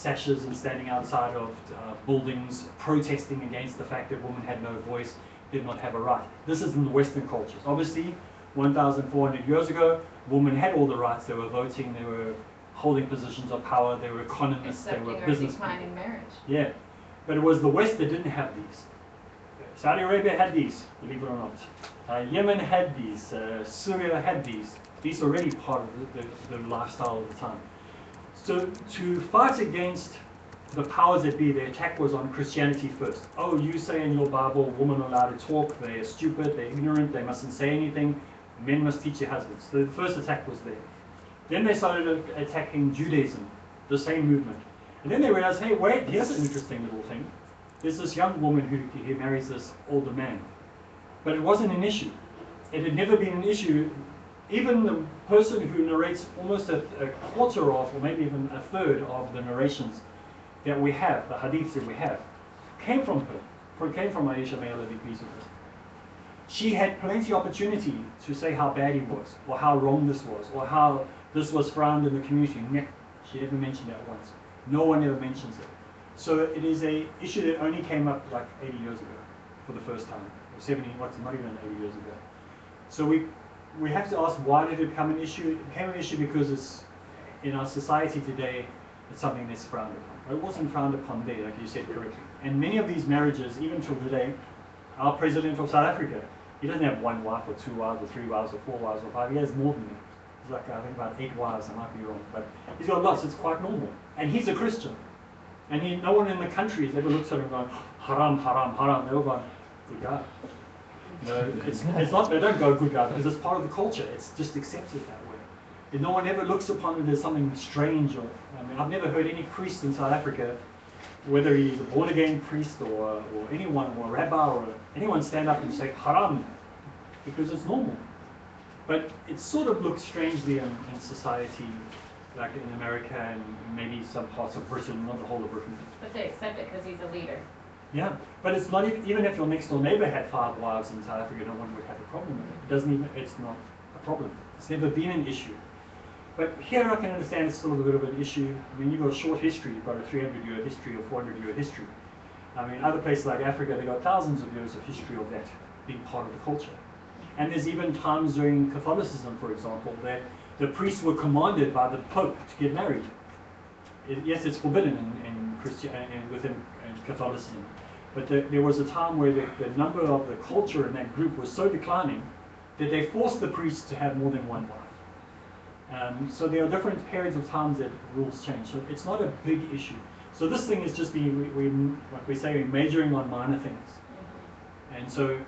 sashes and standing outside of buildings, protesting against the fact that women had no voice, did not have a right. This is in the Western cultures. Obviously, 1,400 years ago, women had all the rights. They were voting, they were holding positions of power, they were economists, they were business people. Declining marriage. Yeah, but it was the West that didn't have these. Saudi Arabia had these, believe it or not. Yemen had these. Syria had these. These are already part of the lifestyle of the time. So to fight against the powers that be, the attack was on Christianity first. Oh, you say in your Bible, women are allowed to talk, they're stupid, they're ignorant, they mustn't say anything, men must teach their husbands. So the first attack was there. Then they started attacking Judaism, the same movement. And then they realized, hey, wait, here's an interesting little thing. There's this young woman who marries this older man. But it wasn't an issue. It had never been an issue. Even the person who narrates almost a quarter of, or maybe even a third of the narrations that we have, the hadiths that we have, came from her. Came from Aisha, may Allah be pleased with her. She had plenty of opportunity to say how bad he was, or how wrong this was, or how this was frowned in the community. She never mentioned that once. No one ever mentions it. So it is a issue that only came up like 80 years ago for the first time, or 70, what's not even 80 years ago. So we have to ask, why did it become an issue? It became an issue because it's in our society today, it's something that's frowned upon. It wasn't frowned upon there, like you said correctly. And many of these marriages, even till today, our president of South Africa, he doesn't have one wife or two wives or three wives or four wives or five. He has more than that. He's like, I think about 8 wives, I might be wrong, but he's got lots. It's quite normal. And he's a Christian. And no one in the country has ever looked at him going, haram, haram, haram. They're all going, good guy. No, it's not, they don't go good guy because it's part of the culture. It's just accepted that way. And no one ever looks upon it as something strange. Or, I mean, I've never heard any priest in South Africa, whether he's a born-again priest or anyone, or a rabbi, or anyone stand up and say haram, because it's normal. But it sort of looks strangely in society, like in America and maybe some parts of Britain, not the whole of Britain. But they accept it because he's a leader. Yeah, but it's not even if your next door neighbor had 5 wives in South Africa, no one would have a problem with it. It doesn't even, it's not a problem. It's never been an issue. But here I can understand it's still a bit of an issue. I mean, you've got a short history, you've got a 300-year history or 400-year history. I mean, other places like Africa, they've got thousands of years of history of that being part of the culture. And there's even times during Catholicism, for example, that the priests were commanded by the Pope to get married. Yes, it's forbidden in within Catholicism. But there was a time where the number of the culture in that group was so declining that they forced the priests to have more than one wife. So there are different periods of times that rules change. So it's not a big issue. So this thing is just like we say, we're majoring on minor things. And so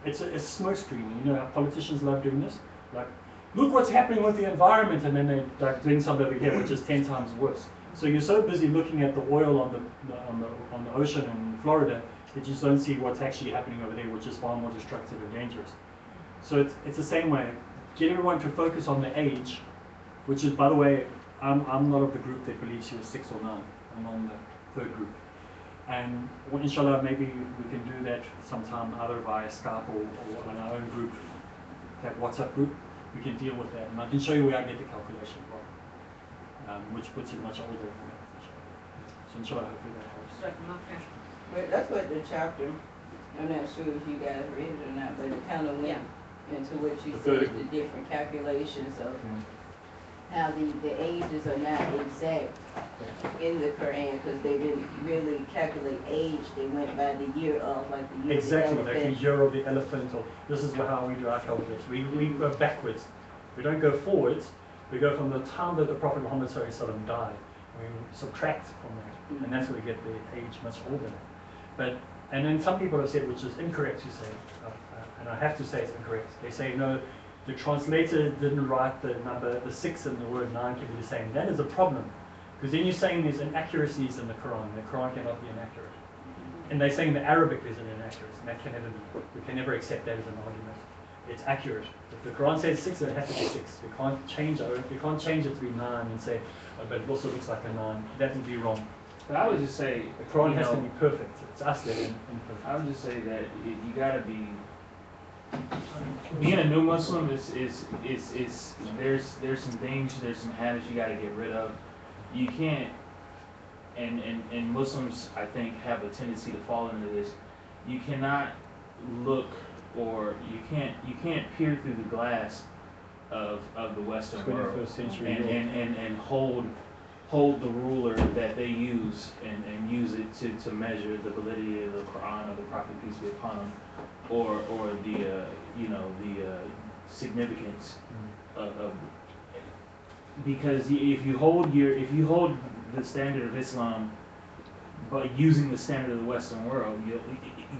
it's a smokescreen. You know how politicians love doing this? Like, look what's happening with the environment, and then they're like doing something over here, which is 10 times worse. So you're so busy looking at the oil on the ocean in Florida that you just don't see what's actually happening over there, which is far more destructive and dangerous. So it's the same way. Get everyone to focus on the age, which is, by the way, I'm not of the group that believes she was 6 or 9. I'm on the 3rd group. And well, inshallah, maybe we can do that sometime either via Skype or on our own group, that WhatsApp group. We can deal with that. And I can show you where I get the calculation from, which puts it much older than that. So inshallah, hopefully that helps. Well, that's what the chapter, I'm not sure if you guys read it or not, but it kind of went into what you said, the different calculations of how the ages are not exact in the Quran, because they didn't really calculate age. They went by the year of, like the year exactly, of the like the year of the elephant. Or this is how we do our calculations. We go backwards. We don't go forwards. We go from the time that the Prophet Muhammad ﷺ died. We subtract from that, and that's where we get the age much older. And then some people have said, which is incorrect to say, and I have to say it's incorrect. They say no, the translator didn't write the number, the 6 and the word 9 can be the same. That is a problem, because then you're saying there's inaccuracies in the Quran. The Quran cannot be inaccurate. And they're saying the Arabic is an inaccuracy, and that can never be. We can never accept that as an argument. It's accurate. If the Quran says 6, then it has to be 6. We can't change it. We can't change it to be 9 and say, oh, but it also looks like a 9. That would be wrong. But I would just say the Quran has to be perfect. It's us that is imperfect. I would just say that you gotta be. Being a new Muslim is there's some things, there's some habits you gotta get rid of. You can't and Muslims, I think, have a tendency to fall into this. You cannot look, or you can't peer through the glass of the Western world 21st century Europe. and hold the ruler that they use and use it to measure the validity of the Quran or the Prophet, peace be upon him, or the the significance of because if you hold the standard of Islam but using the standard of the Western world,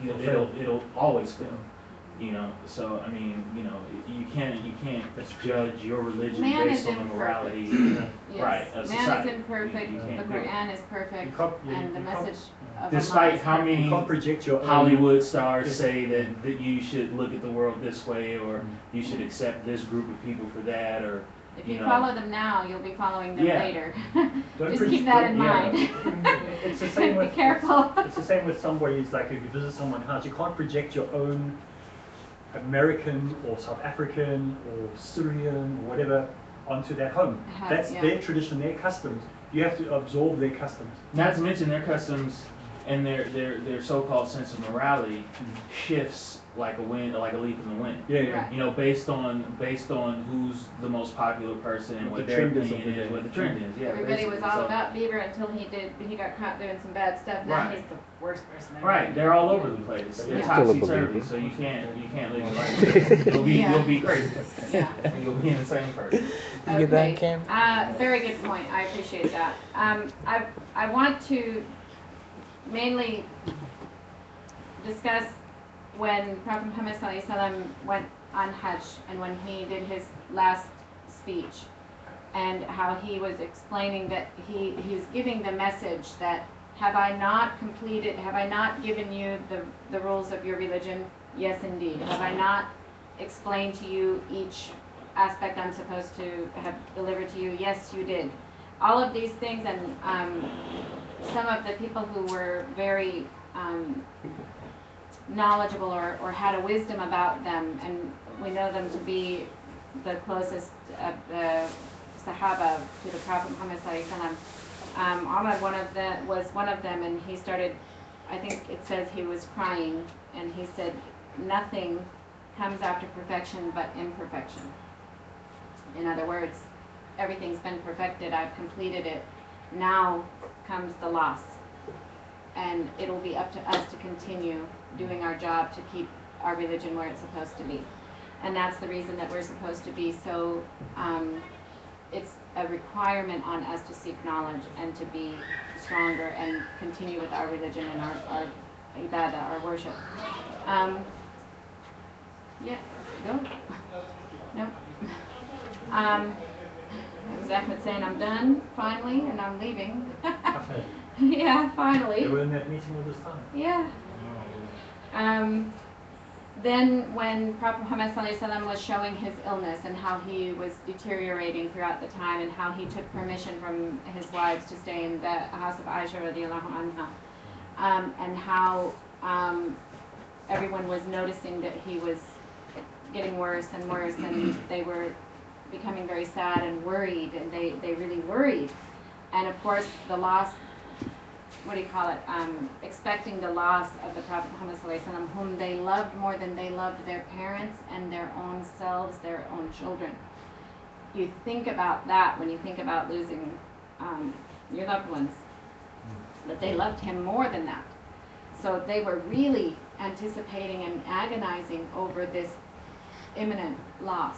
it'll always fail. So I mean, you can't judge your religion Man based is on the morality, Yes. right, of Man society. is imperfect, You the can't do it. Quran is perfect, You can't- and the you can't- message of Despite Allah is how perfect. You many can't project your own. Hollywood stars Yes. say that you should look at the world this way, or you should accept this group of people for that, or If you know. follow them now, you'll be following them Yeah. later. Don't Just preach- keep that in yeah. mind. It's the same Be with careful. It's the same with somebody. It's like if you visit someone's house, you can't project your own American or South African or Syrian or whatever onto that home. That's Yeah. their tradition, their customs. You have to absorb their customs. Not to mention their customs and their so-called sense of morality shifts like a leaf in the wind. Yeah. Right. Based on who's the most popular person and What what the their trend is of opinion the is, day. what the trend is. Yeah, Everybody was basically. all So- about Bieber until he got caught doing some bad stuff. Now Right. he's the worst person ever. Right, they're all over the place. They're Yeah. topsy Still a turvy, believer. so you can't live your life. You'll be crazy. Yeah. You'll be in the same person. You get that, Okay. Cam? Very good point. I appreciate that. I want to mainly discuss when Prophet Muhammad ﷺ went on Hajj and when he did his last speech, and how he was explaining that he was giving the message that have I not given you the rules of your religion? Yes, indeed. Have I not explained to you each aspect I'm supposed to have delivered to you? Yes, you did. All of these things, and some of the people who were very knowledgeable or had a wisdom about them, and we know them to be the closest of the Sahaba to the Prophet Muhammad ﷺ. Ahmad was one of them, and he started, I think it says he was crying, and he said, nothing comes after perfection but imperfection. In other words, everything's been perfected, I've completed it, now comes the loss. And it'll be up to us to continue doing our job to keep our religion where it's supposed to be. And that's the reason that we're supposed to be so, it's a requirement on us to seek knowledge and to be stronger and continue with our religion and our ibadah, our worship. Yeah, go. No. Was Ahmed saying I'm done finally and I'm leaving? Okay. Yeah, finally. They were in that meeting all this time. Yeah. Then when Prophet Muhammad ﷺ was showing his illness and how he was deteriorating throughout the time and how he took permission from his wives to stay in the house of Aisha radiallahu anha, and how everyone was noticing that he was getting worse and worse, and they were becoming very sad and worried, and they really worried. And of course the loss, expecting the loss of the Prophet Muhammad ﷺ, whom they loved more than they loved their parents and their own selves, their own children. You think about that when you think about losing your loved ones, that they loved him more than that. So they were really anticipating and agonizing over this imminent loss.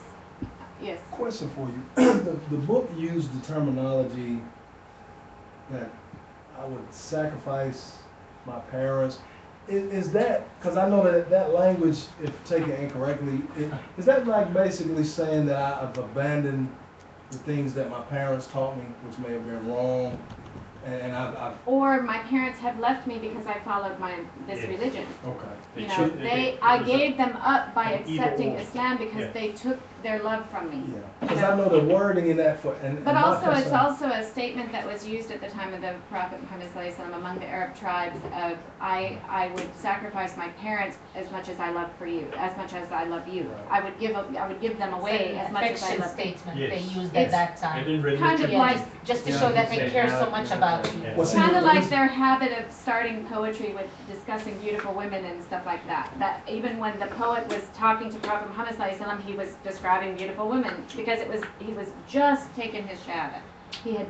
Yes. Question for you. The book used the terminology that I would sacrifice my parents. Is that, because I know that language, if taken incorrectly, is that like basically saying that I've abandoned the things that my parents taught me, which may have been wrong, and I've Or my parents have left me because I followed this religion. okay. I gave them up by Either accepting or. Islam because Yeah. they took their love from me. Yeah, because I know the wording in that and But my also, it's concern- also a statement that was used at the time of the Prophet Muhammad sallallahu alaihi wasallam among the Arab tribes of, I would sacrifice my parents as much as I love for you, as much as I love you. Right. I would give them away as much as I Affection love you. statement Yes. they used at that time. And in Kind of religion, like- Just to Yeah, show that you they say care so that, much yeah, about yeah. you. Well, see, Kind of what like this- their habit of starting poetry with discussing beautiful women and stuff like that. That even when the poet was talking to Prophet Muhammad sallallahu alaihi wasallam, he was describing beautiful women because he was just taking his shahada. He had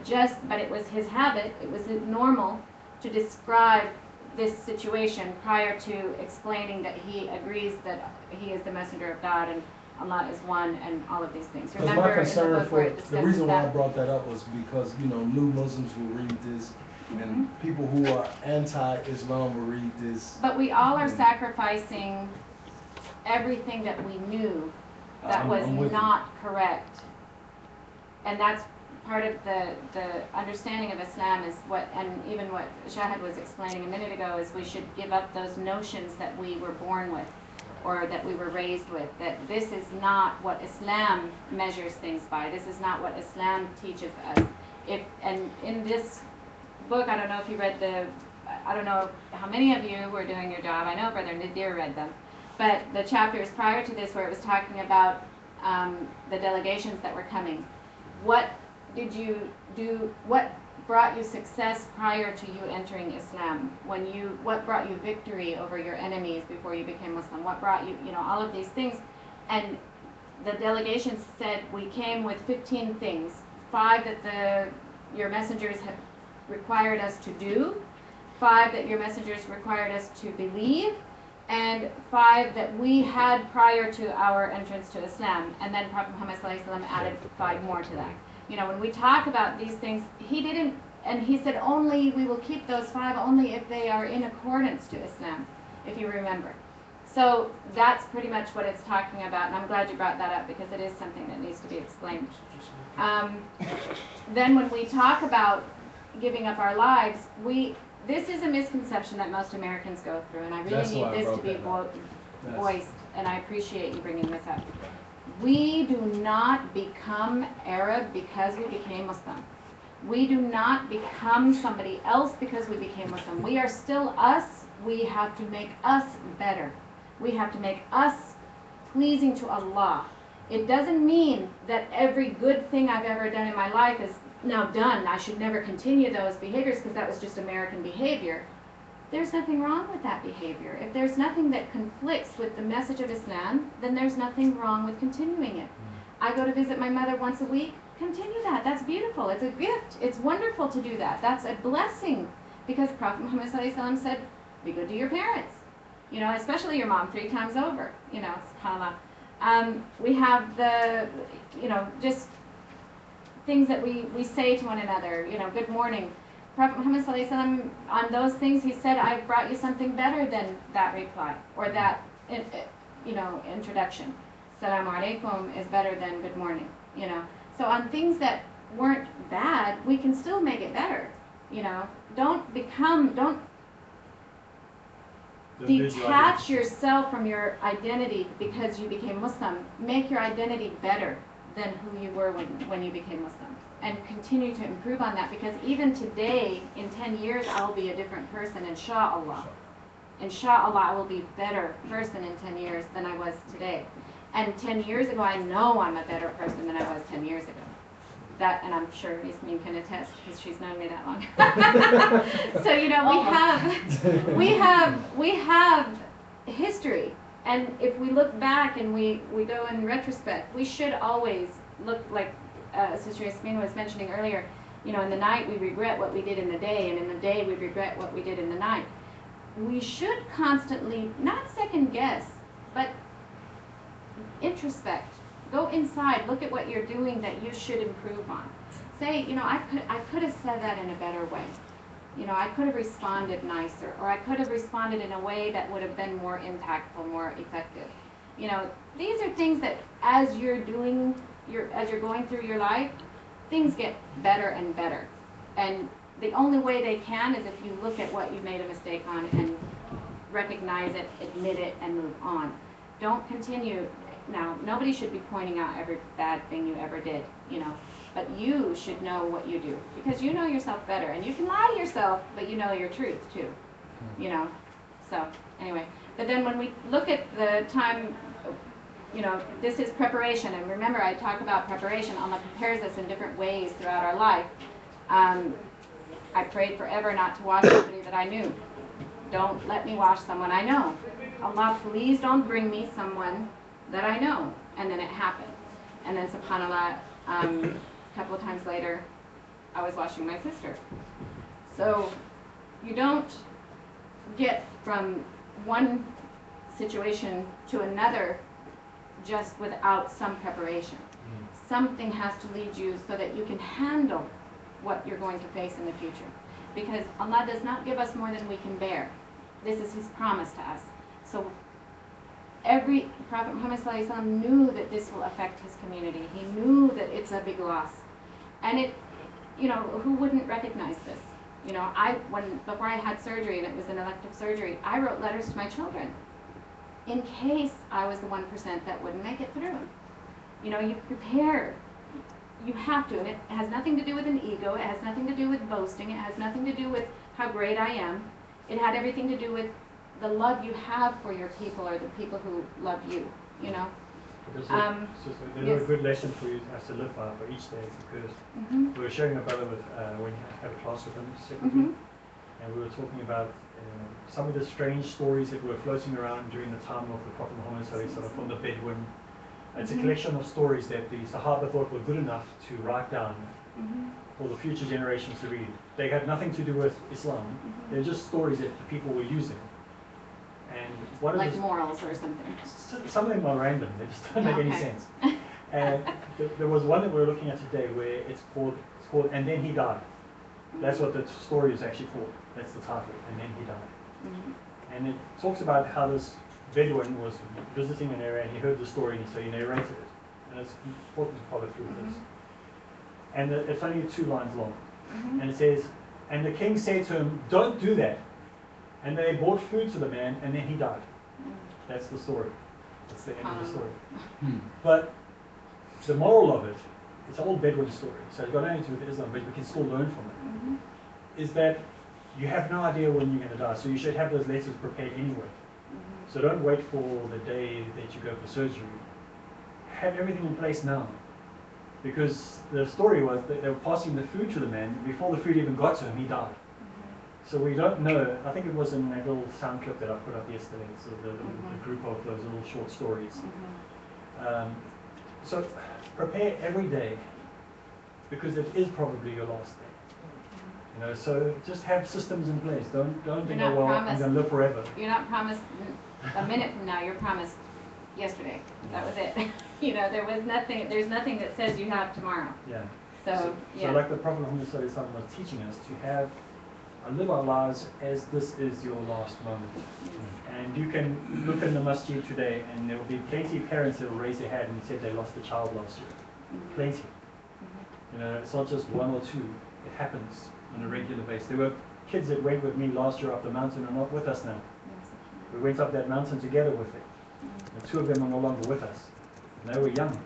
but it was his habit, it was normal to describe this situation prior to explaining that he agrees that he is the messenger of God and Allah is one and all of these things. Because my Remember in the concern book where for, it the discusses reason why I that. brought that up was because, new Muslims will read this, and people who are anti-Islam will read this. But we all are sacrificing everything that we knew that was I'm with you. not correct. And that's part of the understanding of Islam is and even what Shahid was explaining a minute ago, is we should give up those notions that we were born with or that we were raised with, that this is not what Islam measures things by. This is not what Islam teaches us. And in this book, I don't know if you read I don't know how many of you were doing your job. I know Brother Nadir read them. But the chapters prior to this where it was talking about the delegations that were coming, what did you do, what brought you success prior to you entering Islam? What brought you victory over your enemies before you became Muslim? What brought you, all of these things? And the delegations said, we came with 15 things, 5 that your messengers have required us to do, 5 that your messengers required us to believe, and 5 that we had prior to our entrance to Islam. And then Prophet Muhammad sallallahu alaihi wasallam added 5 more to that. When we talk about these things, he didn't, and he said only we will keep those 5 only if they are in accordance to Islam, if you remember. So that's pretty much what it's talking about, and I'm glad you brought that up because it is something that needs to be explained. Then when we talk about giving up our lives, this is a misconception that most Americans go through, and I really That's why I need this to brought be that up. That's- voiced, and I appreciate you bringing this up. We do not become Arab because we became Muslim. We do not become somebody else because we became Muslim. We are still us. We have to make us better. We have to make us pleasing to Allah. It doesn't mean that every good thing I've ever done in my life is now done. I should never continue those behaviors because that was just American behavior. There's nothing wrong with that behavior. If there's nothing that conflicts with the message of Islam, then there's nothing wrong with continuing it. I go to visit my mother once a week. Continue that. That's beautiful. It's a gift. It's wonderful to do that. That's a blessing because Prophet Muhammad sallallahu alaihi wasallam said, be good to your parents. Especially your mom 3 times over. SubhanAllah. We have just things that we say to one another. Good morning. Prophet Muhammad sallallahu alaihi wasallam, on those things, he said, I've brought you something better than that reply or that, introduction. Assalamu alaikum is better than good morning. So on things that weren't bad, we can still make it better. Don't detach yourself from your identity because you became Muslim. Make your identity better than who you were when you became Muslim. And continue to improve on that because even today, in 10 years, I will be a different person, inshallah. Inshallah, I will be a better person in 10 years than I was today. And 10 years ago, I know I'm a better person than I was 10 years ago. That, and I'm sure Yasmin can attest because she's known me that long. So, we have history. And if we look back and we go in retrospect, we should always look like Sister Yasmin was mentioning earlier, in the night we regret what we did in the day, and in the day we regret what we did in the night. We should constantly, not second guess, but introspect. Go inside, look at what you're doing that you should improve on. Say, I could have said that in a better way. I could have responded nicer, or I could have responded in a way that would have been more impactful, more effective. These are things that as you're going through your life, things get better and better. And the only way they can is if you look at what you made a mistake on and recognize it, admit it, and move on. Don't continue. now, nobody should be pointing out every bad thing you ever did, you know, but you should know what you do, because you know yourself better, and you can lie to yourself, but you know your truth too, you know, so, anyway. But then when we look at the time, you know, this is preparation, and remember I talk about preparation. Allah prepares us in different ways throughout our life. I prayed forever not to wash somebody that I knew. Don't let me wash someone I know. Allah, please don't bring me someone that I know. And then it happened. And then subhanAllah, a couple of times later, I was washing my sister. So you don't get from one situation to another just without some preparation. Something has to lead you so that you can handle what you're going to face in the future. Because Allah does not give us more than we can bear. This is His promise to us. So every Prophet Muhammad ﷺ knew that this will affect his community. He knew that it's a big loss. And it, you know, who wouldn't recognize this? You know, before I had surgery, and it was an elective surgery, I wrote letters to my children in case I was the 1% that wouldn't make it through. You know, you prepare. You have to, and it has nothing to do with an ego. It has nothing to do with boasting. It has nothing to do with how great I am. It had everything to do with the love you have for your people, or the people who love you, you know. There's a good lesson for you as to live by for each day, because we were sharing a brother with, when you have a class with him separately, and we were talking about some of the strange stories that were floating around during the time of the Prophet Muhammad ﷺ from the Bedouin. It's a collection of stories that the Sahaba thought were good enough to write down for the future generations to read. They had nothing to do with Islam. They're just stories that the people were using. And what like morals or something. Some of them are random. They just don't make any sense. And there was one that we were looking at today where it's called "And Then He Died." That's what the story is actually called. That's the title. And then he died. And it talks about how this Bedouin was visiting an area, and he heard the story, and so he narrated it. And it's important to follow through with this. And it's only 2 lines long. And it says, "And the king said to him, 'Don't do that.' And they brought food to the man, and then he died." That's the story. That's the end of the story. But the moral of it, it's an old Bedouin story, so it's got nothing to do with Islam, but we can still learn from it, is that you have no idea when you're going to die, so you should have those letters prepared anyway. So don't wait for the day that you go for surgery. Have everything in place now. Because the story was that they were passing the food to the man. Before the food even got to him, he died. So we don't know. I think it was in that little sound clip that I put up yesterday, so the group of those little short stories. So prepare every day, because it is probably your last day. You know, so just have systems in place. Don't think, oh well, I'm going to live forever. You're not promised a minute from now. You're promised yesterday. That was it. You know, there's nothing that says you have tomorrow. Yeah. So like the Prophet Muhammad was teaching us to have live our lives as this is your last moment. And you can look in the masjid today, and there will be plenty of parents that will raise their hand and said they lost a child last year. Plenty. You know, it's not just 1 or 2. It happens on a regular basis. There were kids that went with me last year up the mountain and are not with us now. We went up that mountain together with them. And 2 of them are no longer with us. And they were young.